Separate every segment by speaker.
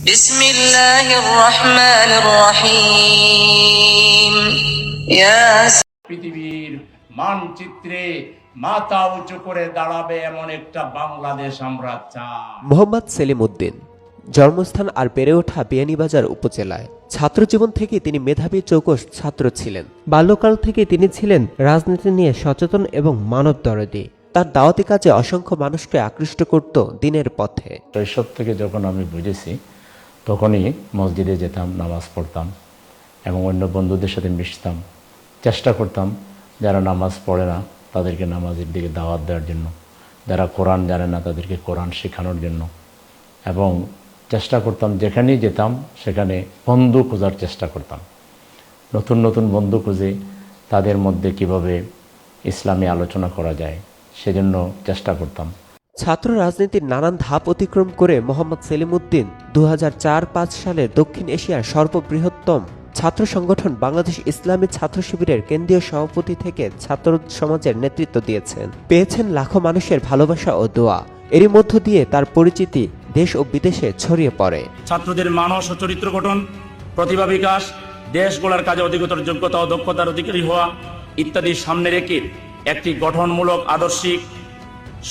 Speaker 1: বিসমিল্লাহির রহমানির রহিম।
Speaker 2: পৃথিবীর মানচিত্রে মাথা উঁচু করে দাঁড়াবে এমন একটা বাংলাদেশ আমরা চাই।
Speaker 3: মোহাম্মদ সেলিম উদ্দিন জন্মস্থান আর বেড়ে ওঠা বিয়ানীবাজার উপজেলায়। ছাত্রজীবন থেকে তিনি মেধাবী চৌকস ছাত্র ছিলেন। বাল্যকাল থেকে তিনি ছিলেন রাজনীতি নিয়ে সচেতন এবং মানবদরদী। তার দাওয়াতি কাজে অসংখ্য মানুষকে আকৃষ্ট করত দিনের পথে।
Speaker 2: শৈশব থেকে যখন আমি বুঝেছি তখনই মসজিদে যেতাম, নামাজ পড়তাম এবং অন্য বন্ধুদের সাথে মিশতাম। চেষ্টা করতাম যারা নামাজ পড়ে না তাদেরকে নামাজের দিকে দাওয়াত দেওয়ার জন্য, যারা কোরআন জানে না তাদেরকে কোরআন শেখানোর জন্য, এবং চেষ্টা করতাম যেখানেই যেতাম সেখানে বন্ধু খোঁজার চেষ্টা করতাম। নতুন নতুন বন্ধু খুঁজে তাদের মধ্যে কিভাবে ইসলামী আলোচনা করা যায় সেজন্য চেষ্টা করতাম।
Speaker 3: ছাত্র রাজনীতির নানান ধাপ অতিক্রম করে মোহাম্মদ সেলিম উদ্দিন 2004-05 সালে দক্ষিণ এশিয়ার সর্ববৃহত্তম ছাত্র সংগঠন বাংলাদেশ ইসলামী ছাত্র শিবিরের কেন্দ্রীয় সভাপতি থেকে ছাত্র সমাজের নেতৃত্ব দিয়েছেন। পেয়েছেন লাখো মানুষের ভালোবাসা ও দোয়া। এরই মধ্য দিয়ে তার পরিচিতি দেশ ও বিদেশে ছড়িয়ে পড়ে।
Speaker 4: ছাত্রদের মানস ও চরিত্র গঠন, প্রতিভা বিকাশ, দেশ গড়ার কাজে অধিকতর যোগ্যতা ও দক্ষতার অধিকারী হওয়া ইত্যাদি সামনে রেখে একটি গঠনমূলক আদর্শিক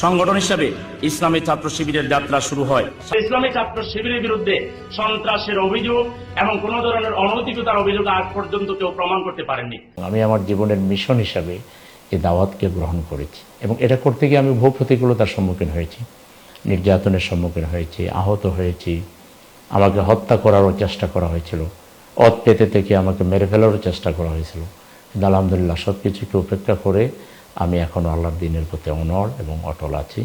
Speaker 4: সংগঠন হিসাবে ইসলামী ছাত্র শিবিরের যাত্রা শুরু হয়। ইসলামী ছাত্র শিবিরের বিরুদ্ধে সন্ত্রাসের অভিযোগ এবং কোন ধরনের অনৈতিকতার অভিযোগ আজ পর্যন্ত কেউ প্রমাণ করতে পারেননি।
Speaker 2: আমি আমার জীবনের মিশন হিসাবে এই দাওয়াতকে গ্রহণ করেছি এবং এটা করতে গিয়ে আমি বহু প্রতিকূলতার সম্মুখীন হয়েছি, নির্যাতনের সম্মুখীন হয়েছি, আহত হয়েছি, আমাকে হত্যা করারও চেষ্টা করা হয়েছিল, অত পেতে থেকে আমাকে মেরে ফেলারও চেষ্টা করা হয়েছিল। কিন্তু আলহামদুলিল্লাহ সব কিছুকে উপেক্ষা করে আমি এখন আল্লাহর দ্বীনের প্রতি অনড় এবং অটল আছি।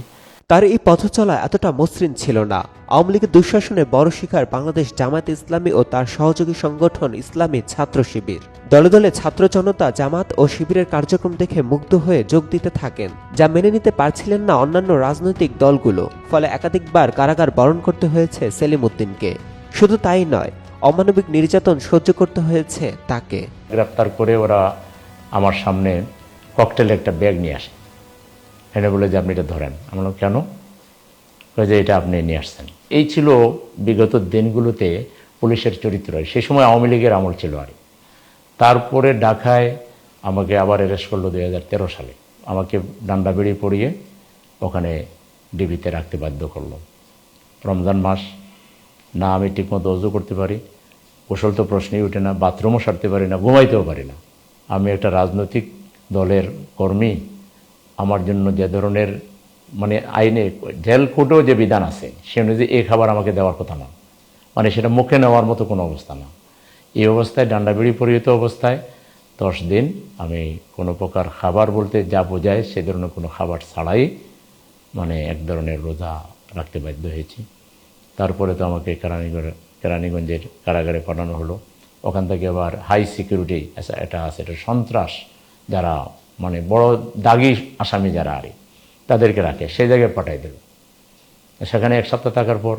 Speaker 3: তার এই পথ চলা এতটা মসৃণ ছিল না। আওয়ামী লীগের দুঃশাসনে বড় শিকার বাংলাদেশ জামায়াত ইসলামী ও তার সহযোগী সংগঠন ইসলামী ছাত্র শিবির। দলে দলে ছাত্র জনতা জামাত ও শিবিরের কার্যক্রম দেখে মুগ্ধ হয়ে যোগ দিতে থাকেন, যা মেনে নিতে পারছিলেন না অন্যান্য রাজনৈতিক দলগুলো। ফলে একাধিকবার কারাগার বরণ করতে হয়েছে সেলিম উদ্দিনকে। শুধু তাই নয়, অমানবিক নির্যাতন সহ্য করতে হয়েছে তাকে।
Speaker 2: গ্রেপ্তার করে ওরা আমার সামনে ককটেল একটা ব্যাগ নিয়ে আসে, এনে বলে যে আপনি এটা ধরেন। আমরা কেন? যে এটা আপনি নিয়ে আসছেন। এই ছিল বিগত দিনগুলোতে পুলিশের চরিত্র। সেই সময় আওয়ামী লীগের আমল ছিল। আর তারপরে ঢাকায় আমাকে আবার অ্যারেস্ট করলো 2013 সালে। আমাকে ডান্ডা বেড়ি পরিয়ে ওখানে ডিবিতে রাখতে বাধ্য করলো। রমজান মাস, না আমি ঠিকমতো অজু করতে পারি, গোসল তো প্রশ্নই উঠে না, বাথরুমও সারতে পারি না, ঘুমাইতেও পারি না। আমি একটা রাজনৈতিক দলের কর্মী, আমার জন্য যে ধরনের আইনে জেল কোডেও যে বিধান আছে সে অনুযায়ী এই খাবার আমাকে দেওয়ার কথা না, সেটা মুখে নেওয়ার মতো কোনো অবস্থা না। এই অবস্থায় ডান্ডাবিড়ি পরিহিত অবস্থায় 10 দিন আমি কোনো প্রকার খাবার বলতে যা বোঝায় সে ধরনের কোনো খাবার ছাড়াই এক ধরনের রোজা রাখতে বাধ্য হয়েছি। তারপরে তো আমাকে কেরানীগঞ্জের কারাগারে পাঠানো হলো। ওখান থেকে আবার হাই সিকিউরিটি এটা আছে, এটা সন্ত্রাস যারা বড় দাগি আসামি যারা তাদেরকে রাখে, সেই জায়গায় পাঠাই দিল। সেখানে 1 সপ্তাহ থাকার পর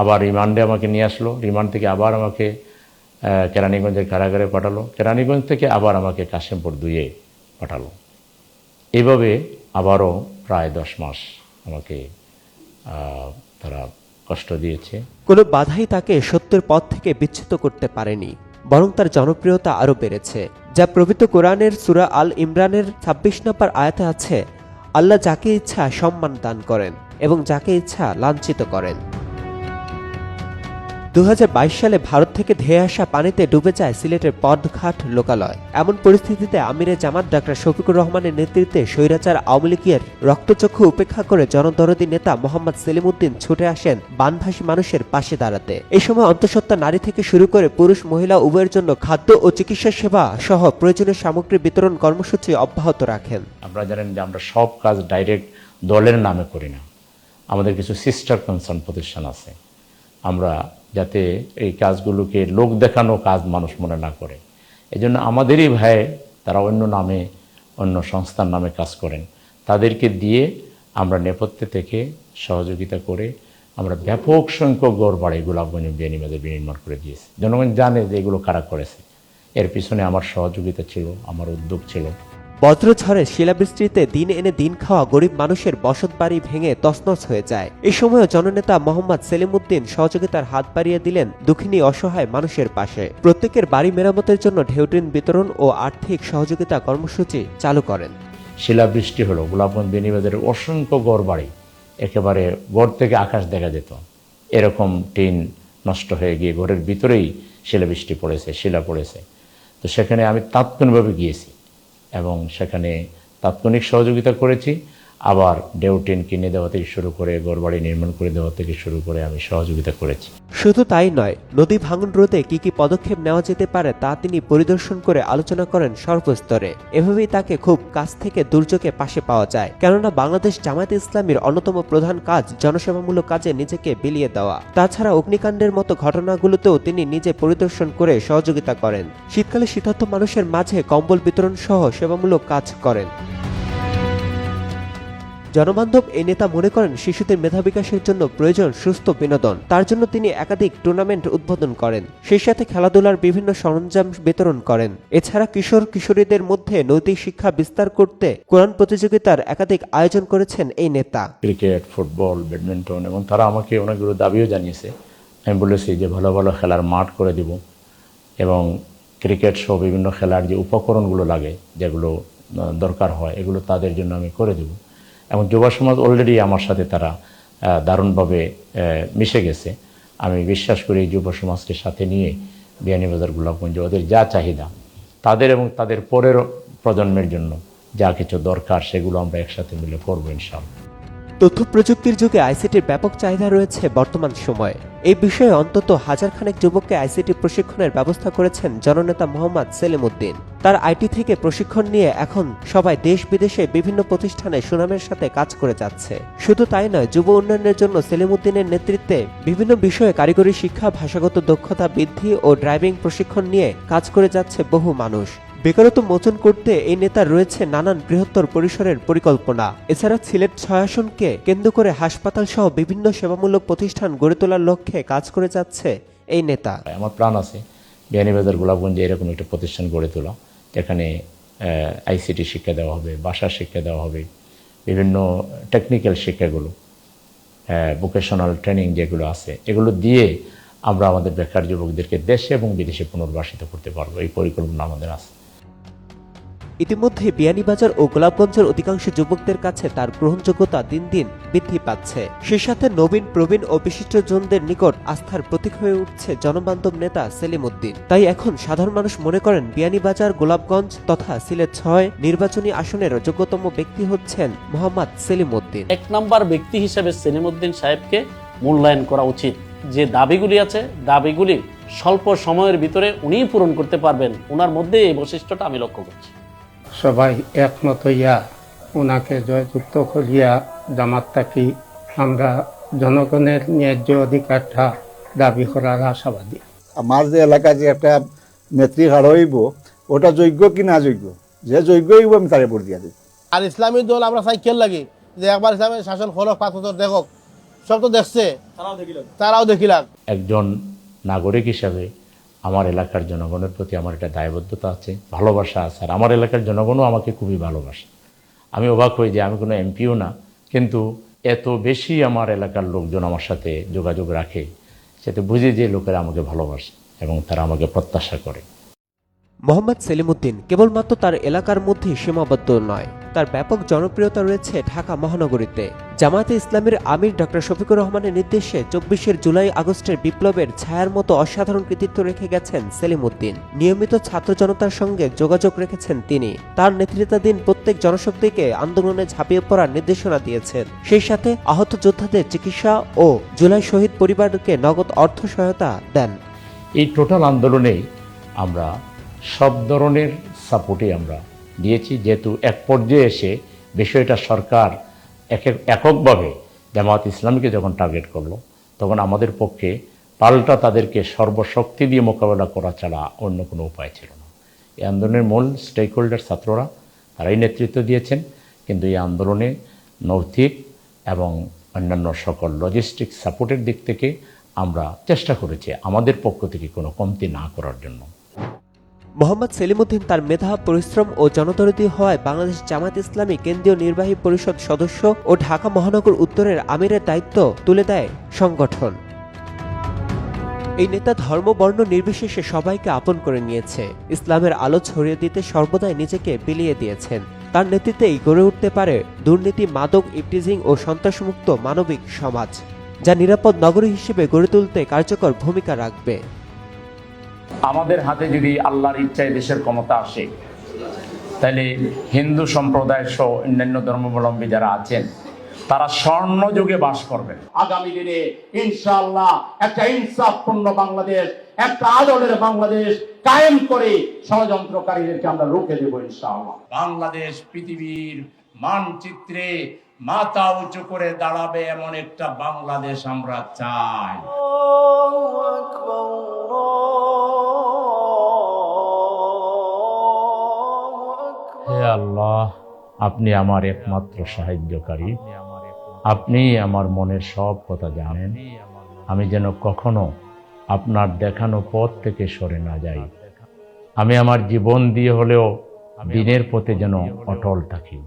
Speaker 2: আবার রিমান্ডে আমাকে নিয়ে আসলো। রিমান্ড থেকে আবার আমাকে কেরানীগঞ্জের কারাগারে পাঠালো। কেরানীগঞ্জ থেকে আবার আমাকে কাশিমপুর 2-এ পাঠালো। এইভাবে আবারও প্রায় 10 মাস আমাকে তারা কষ্ট দিয়েছে।
Speaker 3: কোনো বাধাই তাকে সত্যের পথ থেকে বিচ্যুত করতে পারেনি, বরং তার জনপ্রিয়তা আরও বেড়েছে। যা পবিত্র কোরআনের সূরা আল ইমরানের 26 নম্বর আয়াতে আছে, আল্লাহ যাকে ইচ্ছা সম্মান দান করেন এবং যাকে ইচ্ছা লাঞ্ছিত করেন। 2022 সালে ভারত থেকে ধেয়ে আসা পানিতে ডুবে যায় সিলেটের পদঘাট লোকালয়। এমন পরিস্থিতিতে আমিরে জামাত ডাক্তার শফিকুর রহমানের নেতৃত্বে স্বৈরাচার আওয়ামী লীগের রক্তচক্ষু উপেক্ষা করে জনদরদী নেতা মোহাম্মদ সেলিম উদ্দিন ছুটে আসেন বানভাসী মানুষের পাশে দাঁড়াতে। এই সময় অন্তঃসত্ত্বা নারী থেকে শুরু করে পুরুষ মহিলা উভয়ের জন্য খাদ্য ও চিকিৎসা সেবা সহ প্রয়োজনীয় সামগ্রী বিতরণ কর্মসূচি অব্যাহত রাখেন।
Speaker 2: আপনারা জানেন যে আমরা সব কাজ ডাইরেক্ট দলের নামে করি না, আমাদের কিছু সিস্টার কনসার্ন প্রতিষ্ঠান আছে। আমরা যাতে এই কাজগুলোকে লোক দেখানো কাজ মানুষ মনে না করে, এজন্য আমাদেরই ভাই তারা অন্য নামে অন্য সংস্থার নামে কাজ করেন, তাদেরকে দিয়ে আমরা নেপথ্যে থেকে সহযোগিতা করে আমরা ব্যাপক সংখ্যক গড় বাড়ি গোলাপগঞ্জ বিয়ানীবাজারে বিনির্মাণ করে দিয়েছি। জনগণ জানে যে এগুলো কারা করেছে। এর পিছনে আমার সহযোগিতা ছিল, আমার উদ্যোগ ছিল।
Speaker 3: বজ্রঝড়ে শিলাবৃষ্টিতে দিন এনে দিন খাওয়া গরিব মানুষের বসতবাড়ি ভেঙে তছনছ হয়ে যায়। এ সময়ও জননেতা মোহাম্মদ সেলিমউদ্দিন সহযোগিতার হাত বাড়িয়ে দিলেন দুঃখিনী অসহায় মানুষের পাশে। প্রত্যেকের বাড়ি মেরামতের জন্য ঢেউটিন বিতরণ ও আর্থিক সহযোগিতা কর্মসূচি চালু করেন।
Speaker 2: শিলাবৃষ্টি হলো গোলাপগঞ্জ বেনিবাজারের অসংখ্য গড় বাড়ি, একেবারে গড় থেকে আকাশ দেখা যেত, এরকম টিন নষ্ট হয়ে গিয়ে ঘরের ভিতরেই শিলাবৃষ্টি পড়েছে, শিলা পড়েছে। তো সেখানে আমি তাৎক্ষণিকভাবে গিয়েছি এবং সেখানে তাৎক্ষণিক সহযোগিতা করেছি। আবার ডেউটিন কিনে দেওয়া থেকে শুরু করে ঘরবাড়ি নির্মাণ করে দেওয়া থেকে শুরু করে আমি সহযোগিতা করেছি।
Speaker 3: শুধু তাই নয়, নদী ভাঙন রোধে কি কি পদক্ষেপ নেওয়া যেতে পারে তা তিনি পরিদর্শন করে আলোচনা করেন সর্বস্তরে। এভাবেই তাকে খুব কাছ থেকে দুর্যোগে পাশে পাওয়া যায়, কেননা বাংলাদেশ জামায়াতে ইসলামীর অন্যতম প্রধান কাজ জনসেবামূলক কাজে নিজেকে বিলিয়ে দেওয়া। তাছাড়া অগ্নিকাণ্ডের মতো ঘটনাগুলোতেও তিনি নিজে পরিদর্শন করে সহযোগিতা করেন। শীতকালে শীতার্ত মানুষের মাঝে কম্বল বিতরণ সহ সেবামূলক কাজ করেন। জনবান্ধব এই নেতা মনে করেন শিশুদের মেধা বিকাশের জন্য প্রয়োজন সুস্থ বিনোদন। তার জন্য তিনি একাধিক টুর্নামেন্ট উদ্বোধন করেন, সেই সাথে খেলাধুলার বিভিন্ন সরঞ্জাম বিতরণ করেন। এছাড়া কিশোর কিশোরীদের মধ্যে নৈতিক শিক্ষা বিস্তার করতে কোরআন প্রতিযোগিতার একাধিক আয়োজন করেছেন এই নেতা।
Speaker 2: ক্রিকেট, ফুটবল, ব্যাডমিন্টন এবং তারা আমাকে অনেকগুলো দাবিও জানিয়েছে। আমি বলেছি যে ভালো ভালো খেলার মাঠ করে দিব এবং ক্রিকেট সহ বিভিন্ন খেলার যে উপকরণগুলো লাগে, যেগুলো দরকার হয়, এগুলো তাদের জন্য আমি করে দেব। এবং যুব সমাজ অলরেডি আমার সাথে তারা দারুণভাবে মিশে গেছে। আমি বিশ্বাস করি যুব সমাজকে সাথে নিয়ে বিয়ানীবাজার গোলাপগঞ্জে ওদের যা চাহিদা, তাদের এবং তাদের পরের প্রজন্মের জন্য যা কিছু দরকার, সেগুলো আমরা একসাথে মিলে করবো ইনশাআল্লাহ।
Speaker 3: তথ্য প্রযুক্তির যুগে আইসিটির ব্যাপক চাহিদা রয়েছে বর্তমান সময়ে। এই বিষয়ে অন্তত হাজারখানেক যুবককে আইসিটি প্রশিক্ষণের ব্যবস্থা করেছেন জননেতা মোহাম্মদ সেলিমউদ্দিন। তার আইটি থেকে প্রশিক্ষণ নিয়ে এখন সবাই দেশ বিদেশে বিভিন্ন প্রতিষ্ঠানে সুনামের সাথে কাজ করে যাচ্ছে। শুধু তাই নয়, যুব উন্নয়নের জন্য সেলিমউদ্দিনের নেতৃত্বে বিভিন্ন বিষয়ে কারিগরি শিক্ষা, ভাষাগত দক্ষতা বৃদ্ধি ও ড্রাইভিং প্রশিক্ষণ নিয়ে কাজ করে যাচ্ছে বহু মানুষ। বেকারত্ব মোচন করতে এই নেতার রয়েছে নানান বৃহত্তর পরিসরের পরিকল্পনা। এছাড়া সিলেট ৬ আসনকে কেন্দ্র করে হাসপাতাল সহ বিভিন্ন সেবামূলক প্রতিষ্ঠান গড়ে তোলার লক্ষ্যে কাজ করে যাচ্ছে এই নেতা।
Speaker 2: আমার প্ল্যান আছে বিয়ানীবাজার গোলাপগঞ্জে এরকম একটা প্রতিষ্ঠান গড়ে তোলা, যেখানে আইসিটি শিক্ষা দেওয়া হবে, ভাষা শিক্ষা দেওয়া হবে, বিভিন্ন টেকনিক্যাল শিক্ষাগুলো, ভোকেশনাল ট্রেনিং যেগুলো আছে, এগুলো দিয়ে আমরা আমাদের বেকার যুবকদেরকে দেশে এবং বিদেশে পুনর্বাসিত করতে পারবো। এই পরিকল্পনা আমাদের আছে।
Speaker 3: ইতিমধ্যে বিয়ানীবাজার ও গোলাপগঞ্জের অধিকাংশ যুবকদের কাছে তার গ্রহণযোগ্যতা দিন দিন বৃদ্ধি পাচ্ছে। সে সাথে নবীন, প্রবীণ ও বিশিষ্টজনদের নিকট আস্থার প্রতীক হয়ে উঠছে জনবান্ধব নেতা সেলিমউদ্দিন। তাই এখন সাধারণ মানুষ মনে করেন বিয়ানীবাজার, গোলাপগঞ্জ তথা সিলেট ৬ নির্বাচনী আসনের যোগ্যতম ব্যক্তি হচ্ছেন মোহাম্মদ সেলিমউদ্দিন।
Speaker 1: এক নম্বর ব্যক্তি হিসেবে সেলিমউদ্দিন সাহেবকে মূল্যায়ন করা উচিত। যে দাবিগুলি আছে, দাবিগুলি স্বল্প সময়ের ভিতরে উনিই পূরণ করতে পারবেন। ওনার মধ্যে এই বৈশিষ্ট্যটা আমি লক্ষ্য করছি।
Speaker 5: সবাই একমত হইয়া ওনাকে জয়যুক্ত করিয়া জামাত থাকি আমরা জনগণের ন্যায্য অধিকারটা দাবি করার আশাবাদী।
Speaker 6: আমার যে এলাকায় যে একটা নেত্রী হার হইব, ওটা যোগ্য কি না যোগ্য, যে যোগ্য হইব আমি তারে ভোট দিয়া দিই।
Speaker 7: আর ইসলামী দল আমরা চাই খেল লাগি যে একবার ইসলামের শাসন খলক 5 বছর দেখক, সব তো দেখছে, তারাও দেখিলাম।
Speaker 2: একজন নাগরিক হিসাবে আমার এলাকার জনগণের প্রতি আমার একটা দায়বদ্ধতা আছে, ভালোবাসা আছে। আর আমার এলাকার জনগণও আমাকে খুবই ভালোবাসে। আমি অবাক হই যে আমি কোনো এমপিও না, কিন্তু এত বেশি আমার এলাকার লোকজন আমার সাথে যোগাযোগ রাখে, সেটা বুঝি যে লোকেরা আমাকে ভালোবাসে এবং তারা আমাকে প্রত্যাশা করে।
Speaker 3: মোহাম্মদ সেলিমউদ্দিন কেবলমাত্র তার এলাকার মধ্যেই সীমাবদ্ধ নয়, তার ব্যাপক জনপ্রিয়তা রয়েছে ঢাকা মহানগরীতে। জামায়াতে ইসলামীর আমির ডক্টর শফিকুর রহমানের নির্দেশে ২৪ জুলাই আগস্টের বিপ্লবের ছায়ার মতো অসাধারণ কৃতিত্ব রেখে গেছেন সেলিমউদ্দিন। নিয়মিত ছাত্র জনতার সঙ্গে যোগাযোগ রেখেছেন তিনি। তার নেতৃত্বাধীন প্রত্যেক জনশক্তিকে আন্দোলনে ঝাঁপিয়ে পড়ার নির্দেশনা দিয়েছেন। সেই সাথে আহত যোদ্ধাদের চিকিৎসা ও জুলাই শহীদ পরিবারকে নগদ অর্থ সহায়তা দেন।
Speaker 2: এই টোটাল আন্দোলনেই আমরা সব ধরনের সাপোর্টই আমরা দিয়েছি, যেহেতু এক পর্যায়ে এসে বিষয়টা সরকার এককভাবে জামায়াত ইসলামীকে যখন টার্গেট করলো, তখন আমাদের পক্ষে পাল্টা তাদেরকে সর্বশক্তি দিয়ে মোকাবেলা করা ছাড়া অন্য কোনো উপায় ছিল না। এই আন্দোলনের মূল স্টেক হোল্ডার ছাত্ররা, তারাই নেতৃত্ব দিয়েছেন, কিন্তু এই আন্দোলনে নৈতিক এবং অন্যান্য সকল লজিস্টিক সাপোর্টের দিক থেকে আমরা চেষ্টা করেছি আমাদের পক্ষ থেকে কোনো কমতি না করার জন্য।
Speaker 3: মোহাম্মদ সেলিমউদ্দিন তার মেধা, পরিশ্রম ও জনদরদী হওয়ায় বাংলাদেশ জামায়াত ইসলামী কেন্দ্রীয় নির্বাহী পরিষদ সদস্য ও ঢাকা মহানগর উত্তরের আমিরের দায়িত্ব তুলে দেয় সংগঠন। এই নেতা ধর্ম বর্ণ নির্বিশেষে সবাইকে আপন করে নিয়েছে। ইসলামের আলো ছড়িয়ে দিতে সর্বদাই নিজেকে বিলিয়ে দিয়েছেন। তার নেতৃত্বেই গড়ে উঠতে পারে দুর্নীতি, মাদক, ইভটিজিং ও সন্ত্রাসমুক্ত মানবিক সমাজ, যা নিরাপদ নগরী হিসেবে গড়ে তুলতে কার্যকর ভূমিকা রাখবে।
Speaker 8: আমাদের হাতে যদি আল্লাহর ইচ্ছায় দেশের ক্ষমতা আসে, তাহলে হিন্দু সম্প্রদায় সহ অন্যান্য ধর্মাবলম্বী যারা আছেন তারা স্বর্ণযুগে বাস করবেন।
Speaker 9: আগামী দিনে ইনশাআল্লাহ একটা ইনসাফপূর্ণ বাংলাদেশ, একটা আদলের বাংলাদেশ কায়েম করে ষড়যন্ত্রকারীদেরকে আমরা রুখে দেব ইনশাআল্লাহ।
Speaker 4: বাংলাদেশ পৃথিবীর মানচিত্রে মাথা উঁচু করে দাঁড়াবে এমন একটা বাংলাদেশ আমরা চাই।
Speaker 2: হে আল্লাহ, আপনি আমার একমাত্র সাহায্যকারী। আপনি আমার মনের সব কথা জানেন। আমি যেন কখনো আপনার দেখানো পথ থেকে সরে না যাই। আমি আমার জীবন দিয়ে হলেও দিনের পথে যেন অটল থাকি।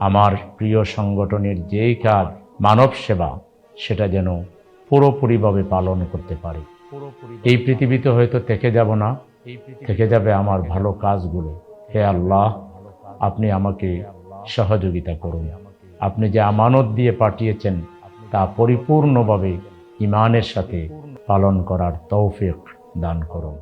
Speaker 2: আমার প্রিয় সংগঠনের যেই কাজ মানব সেবা, সেটা যেন পুরোপুরিভাবে পালন করতে পারি। এই পৃথিবীতে হয়তো থেকে যাব না, থেকে যাবে আমার ভালো কাজগুলো। হে আল্লাহ, আপনি আমাকে সহযোগিতা করুন। আপনি যে আমানত দিয়ে পাঠিয়েছেন তা পরিপূর্ণভাবে ঈমানের সাথে পালন করার তৌফিক দান করুন।